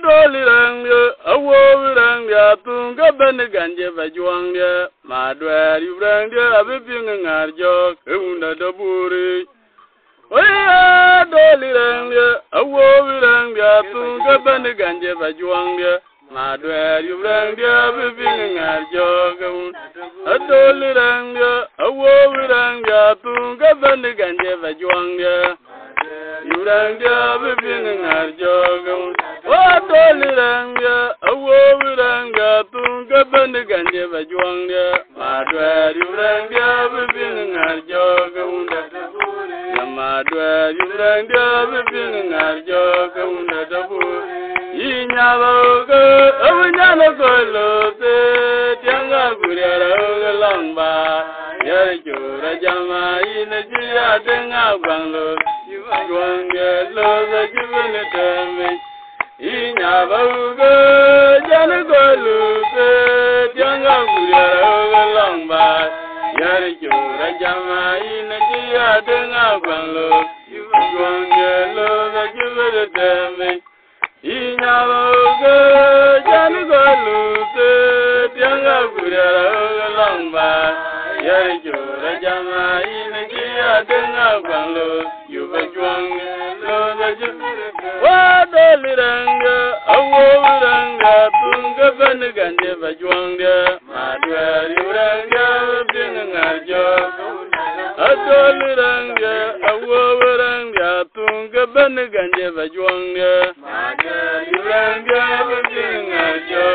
dolirangya awowirangya tunga beniganje bajuangya madwer yubrangya abipinga ngarjo eunda daburi oya dolirangya awowirangya tunga beniganje bajuangya madwer yubrangya abipinga ngarjo eunda dolirangya awowirangya tunga beniganje bajuangya Yurangya bipinga ngarjo wadolirangya awowirangya tunga beniganje bajuangya madwer yurangya bipinga ngarjo madwer yurangya bipinga ngarjo kaunda dabu yinyaloga awinyalo kolote tianga guriara lamba yarjura jama inajiya denga banglo Juangelo the Juvenile Inabaga Janagolu, Yanga Gura Longba, Yariju Rajama in a Gia Denga Banglo, Juangelo the Juvenile Inabaga Janagolu, Yanga Gura Longba, Yariju Rajama in a Gia Denga Banglo. Wadoliranga awowiranga tunga beniganje bajuangya madwer yuranga bipinga ngarjo adoliranga awowiranga tunga beniganje bajuangya madwer yuranga bipinga ngarjo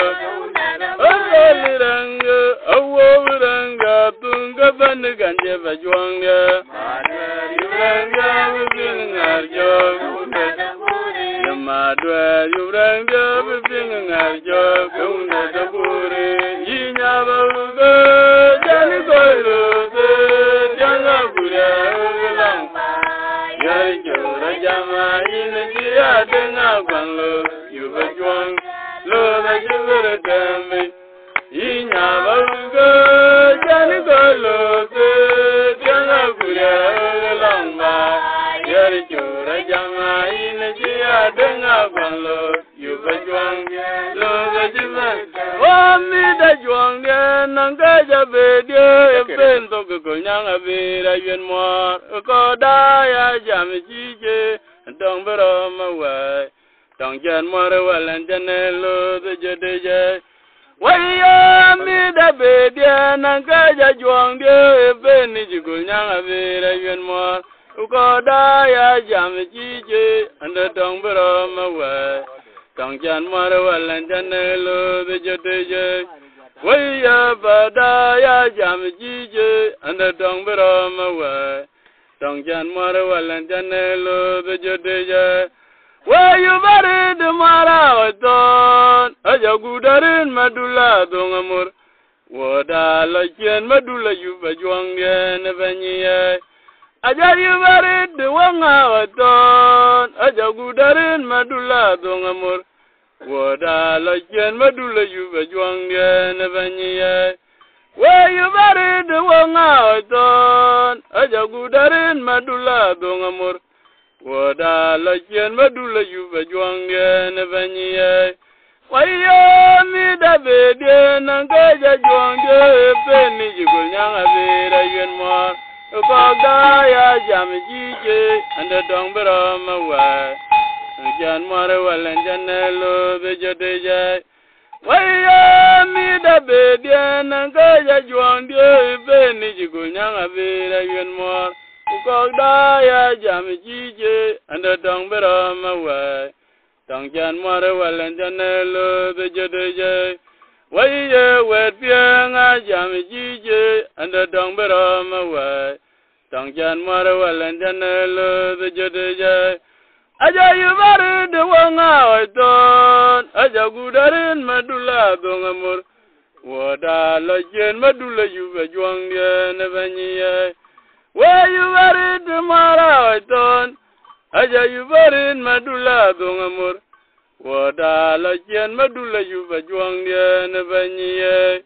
adoliranga awowiranga tunga beniganje bajuangya madwer yuranga bipinga ngarjo madwer yuranga bipinga ngarjo kaunda dabure yinyabaga jani koiro janga gura lang yarjo rajama injiya denga banglo yubajwang lo da jibere dambe yinyabaga jani koiro janga gura lang yarjo rajama injiya denga banglo yubajwang lo da jibere Wami da juang dia nangka jabe dia pento kekonyang abira yuen mor ko da ya jam jije dong bero mawa dong jan mor walan janelo de jede je waya mi da be dia nangka ja juang dia peni jikonyang abira yuen mor ko da ya jam jije dong bero mawa Tong jan mara walan janelo de joteje waya bada ya jam jije anda tong bero mawa tong jan mara walan janelo de joteje wayu bare de mara waton aja gudarin madula dongamur wada lajen madula yu bajuang ne banyiye aja yu bare de wanga waton aja gudarin madula dongamur wada lajen madula yu bajuang ne banyiye wayu bare de wanga waton aja gudarin madula dongamur wada lajen madula yu bajuang ne banyiye wayo mi da be de nanga ja juang de peni jigul nyang abira yuen mor ko da ya jam jije anda dong bero mawa jan mor walan janelo be jodeje wayo mi da be de nanga ja juang de peni jigul nyang abira yuen mor ko da ya jam jije anda dong bero mawa tong jan mor walan janelo be jodeje wayo wet pianga jam jije anda dong bero mawa tong jan mor walan janelo be jodeje aja yubare de wanga waton aja gudarin madula dongamur wada lajen madula yuba juang dia ne banyiye wayu bare de mara waton aja yubarin madula dongamur wada lajen madula yuba juang dia ne banyiye